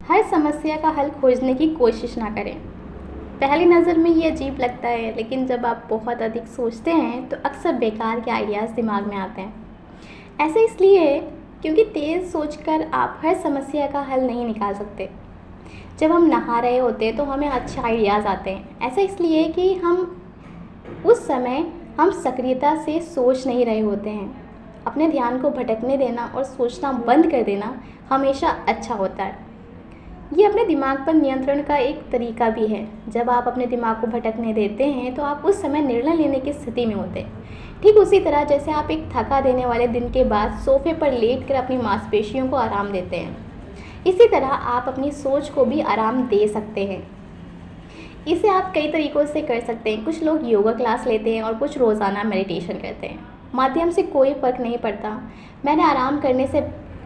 हर समस्या का हल खोजने की कोशिश ना करें। पहली नज़र में ये अजीब लगता है, लेकिन जब आप बहुत अधिक सोचते हैं तो अक्सर बेकार के आइडियाज़ दिमाग में आते हैं। ऐसा इसलिए है क्योंकि तेज़ सोचकर आप हर समस्या का हल नहीं निकाल सकते। जब हम नहा रहे होते हैं तो हमें अच्छे आइडियाज़ आते हैं। ऐसा इसलिए कि उस समय हम सक्रियता से सोच नहीं रहे होते हैं। अपने ध्यान को भटकने देना और सोचना बंद कर देना हमेशा अच्छा होता है। ये अपने दिमाग पर नियंत्रण का एक तरीका भी है। जब आप अपने दिमाग को भटकने देते हैं तो आप उस समय निर्णय लेने की स्थिति में होते हैं। ठीक उसी तरह जैसे आप एक थका देने वाले दिन के बाद सोफे पर लेटकर अपनी मांसपेशियों को आराम देते हैं, इसी तरह आप अपनी सोच को भी आराम दे सकते हैं। इसे आप कई तरीक़ों से कर सकते हैं। कुछ लोग योगा क्लास लेते हैं और कुछ रोज़ाना मेडिटेशन करते हैं। माध्यम से कोई फ़र्क नहीं पड़ता। मैंने आराम करने से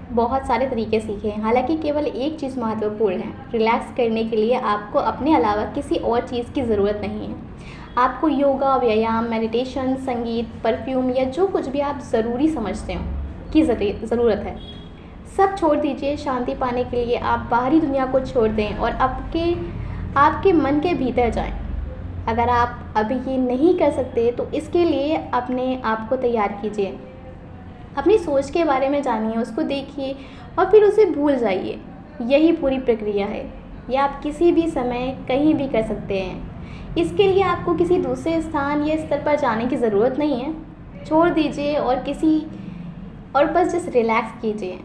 बहुत सारे तरीके सीखे हैं, हालांकि केवल एक चीज़ महत्वपूर्ण है। रिलैक्स करने के लिए आपको अपने अलावा किसी और चीज़ की ज़रूरत नहीं है। आपको योगा, व्यायाम, मेडिटेशन, संगीत, परफ्यूम या जो कुछ भी आप ज़रूरी समझते हो की ज़रूरत है, सब छोड़ दीजिए। शांति पाने के लिए आप बाहरी दुनिया को छोड़ दें और आपके मन के भीतर जाएं। अगर आप अभी ये नहीं कर सकते तो इसके लिए अपने आप को तैयार कीजिए। अपनी सोच के बारे में जानिए, उसको देखिए और फिर उसे भूल जाइए। यही पूरी प्रक्रिया है। यह आप किसी भी समय कहीं भी कर सकते हैं। इसके लिए आपको किसी दूसरे स्थान या स्तर पर जाने की ज़रूरत नहीं है। छोड़ दीजिए और बस जस्ट रिलैक्स कीजिए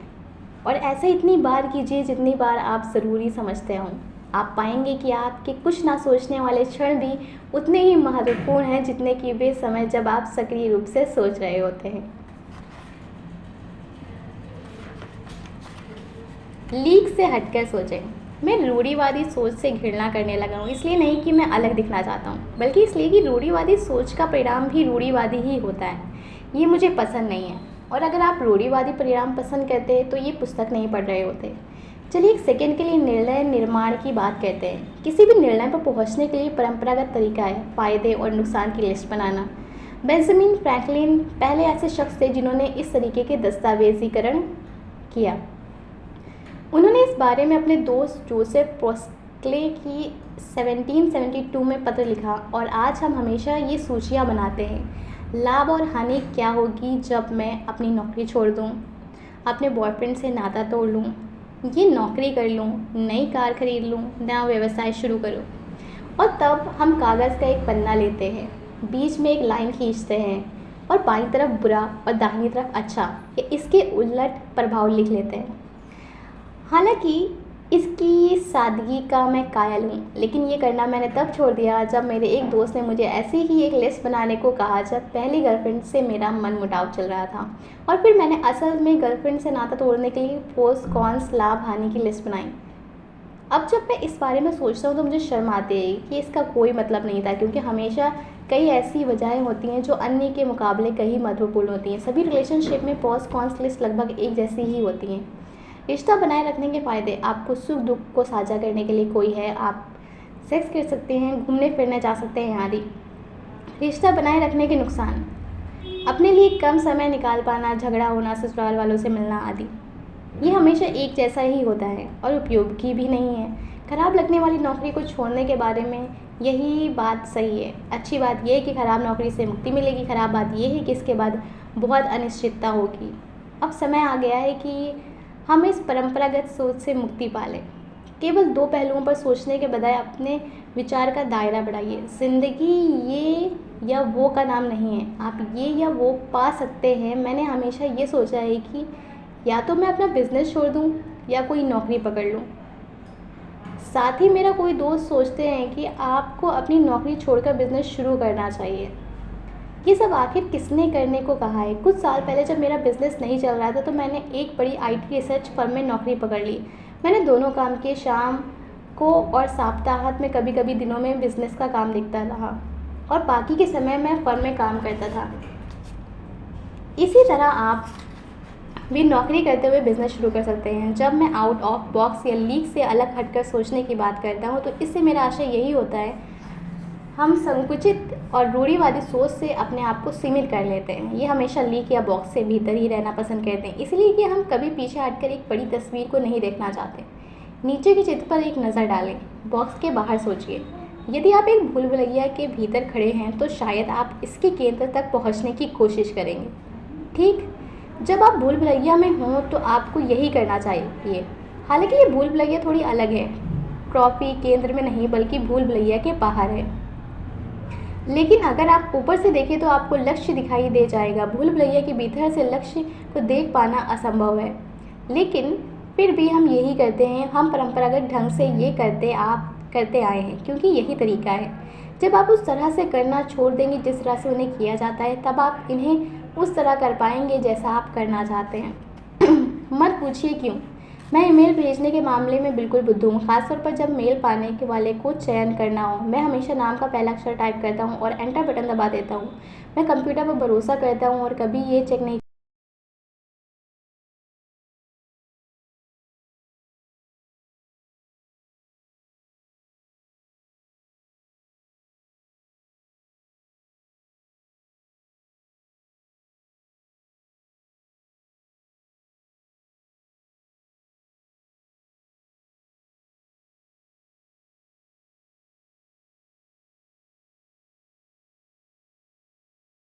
और ऐसा इतनी बार कीजिए जितनी बार आप ज़रूरी समझते हों। आप पाएंगे कि आपके कुछ ना सोचने वाले क्षण भी उतने ही महत्वपूर्ण हैं जितने कि वे समय जब आप सक्रिय रूप से सोच रहे होते हैं। लीक से हटकर सोचें। मैं रूढ़िवादी सोच से घृणा करने लगा हूँ, इसलिए नहीं कि मैं अलग दिखना चाहता हूँ, बल्कि इसलिए कि रूढ़िवादी सोच का परिणाम भी रूढ़िवादी ही होता है। ये मुझे पसंद नहीं है। और अगर आप रूढ़िवादी परिणाम पसंद करते हैं तो ये पुस्तक नहीं पढ़ रहे होते। चलिए एक सेकेंड के लिए निर्णय निर्माण की बात करते हैं। किसी भी निर्णय पर पहुँचने के लिए परंपरागत तरीका है फ़ायदे और नुकसान की लिस्ट बनाना। बेंजामिन फ्रैंकलिन पहले ऐसे शख्स थे जिन्होंने इस तरीके के दस्तावेजीकरण किया। उन्होंने इस बारे में अपने दोस्त जोसेफ प्रोस्क्ले की 1772 में पत्र लिखा और आज हम हमेशा ये सूचियाँ बनाते हैं। लाभ और हानि क्या होगी जब मैं अपनी नौकरी छोड़ दूँ, अपने बॉयफ्रेंड से नाता तोड़ लूँ, ये नौकरी कर लूँ, नई कार खरीद लूँ, नया व्यवसाय शुरू करूँ। और तब हम कागज़ का एक पन्ना लेते हैं, बीच में एक लाइन खींचते हैं और बाईं तरफ बुरा और दाहिनी तरफ अच्छा या इसके उलट प्रभाव लिख लेते हैं। हालांकि इसकी सादगी का मैं कायल हूँ, लेकिन ये करना मैंने तब छोड़ दिया जब मेरे एक दोस्त ने मुझे ऐसे ही एक लिस्ट बनाने को कहा जब पहली गर्लफ्रेंड से मेरा मनमुटाव चल रहा था। और फिर मैंने असल में गर्लफ्रेंड से नाता तोड़ने के लिए प्रोस कॉन्स लाभ हानि की लिस्ट बनाई। अब जब मैं इस बारे में सोचता हूँ तो मुझे शर्म आती है कि इसका कोई मतलब नहीं था, क्योंकि हमेशा कई ऐसी वजहें होती हैं जो अन्य के मुकाबले कहीं महत्वपूर्ण होती हैं। सभी रिलेशनशिप में प्रोस कॉन्स लिस्ट लगभग एक जैसी ही होती हैं। रिश्ता बनाए रखने के फ़ायदे, आपको सुख दुख को साझा करने के लिए कोई है, आप सेक्स कर सकते हैं, घूमने फिरने जा सकते हैं आदि। रिश्ता बनाए रखने के नुकसान, अपने लिए कम समय निकाल पाना, झगड़ा होना, ससुराल वालों से मिलना आदि। ये हमेशा एक जैसा ही होता है और उपयोगी भी नहीं है। खराब लगने वाली नौकरी को छोड़ने के बारे में यही बात सही है। अच्छी बात यह है कि ख़राब नौकरी से मुक्ति मिलेगी। ख़राब बात यह है कि इसके बाद बहुत अनिश्चितता होगी। अब समय आ गया है कि हम इस परंपरागत सोच से मुक्ति पा लें। केवल दो पहलुओं पर सोचने के बजाय अपने विचार का दायरा बढ़ाइए। ज़िंदगी ये या वो का नाम नहीं है, आप ये या वो पा सकते हैं। मैंने हमेशा ये सोचा है कि या तो मैं अपना बिजनेस छोड़ दूं या कोई नौकरी पकड़ लूं। साथ ही मेरा कोई दोस्त सोचते हैं कि आपको अपनी नौकरी छोड़कर बिजनेस शुरू करना चाहिए। ये सब आखिर किसने करने को कहा है? कुछ साल पहले जब मेरा बिज़नेस नहीं चल रहा था तो मैंने एक बड़ी आईटी रिसर्च फर्म में नौकरी पकड़ ली। मैंने दोनों काम किए, शाम को और सप्ताहांत में, कभी कभी दिनों में बिज़नेस का काम दिखता रहा और बाकी के समय मैं फर्म में काम करता था। इसी तरह आप भी नौकरी करते हुए बिज़नेस शुरू कर सकते हैं। जब मैं आउट ऑफ बॉक्स या लीक से अलग हटकर सोचने की बात करता हूँ तो इससे मेरा आशय यही होता है, हम संकुचित और रूढ़िवादी सोच से अपने आप को सीमित कर लेते हैं। ये हमेशा लीक या बॉक्स से भीतर ही रहना पसंद करते हैं, इसलिए कि हम कभी पीछे हटकर एक बड़ी तस्वीर को नहीं देखना चाहते। नीचे के चित्र पर एक नज़र डालें। बॉक्स के बाहर सोचिए। यदि आप एक भूल भुलैया के भीतर खड़े हैं तो शायद आप इसके केंद्र तक पहुंचने की कोशिश करेंगे। ठीक, जब आप भूल भुलैया में हों तो आपको यही करना चाहिए। हालांकि ये भूल भुलैया थोड़ी अलग है। ट्रॉफी केंद्र में नहीं बल्कि भूल भुलैया के बाहर है। लेकिन अगर आप ऊपर से देखें तो आपको लक्ष्य दिखाई दे जाएगा। भूल भुलैया के भीतर से लक्ष्य को देख पाना असंभव है, लेकिन फिर भी हम यही करते हैं। हम परंपरागत ढंग से ये करते आए हैं क्योंकि यही तरीका है। जब आप उस तरह से करना छोड़ देंगे जिस तरह से उन्हें किया जाता है, तब आप इन्हें उस तरह कर पाएंगे जैसा आप करना चाहते हैं। मत पूछिए क्यों। मैं ईमेल भेजने के मामले में बिल्कुल बुद्धू हूँ, खासतौर पर जब मेल पाने के वाले को चयन करना हो। मैं हमेशा नाम का पहला अक्षर टाइप करता हूँ और एंटर बटन दबा देता हूँ। मैं कंप्यूटर पर भरोसा करता हूँ और कभी ये चेक नहीं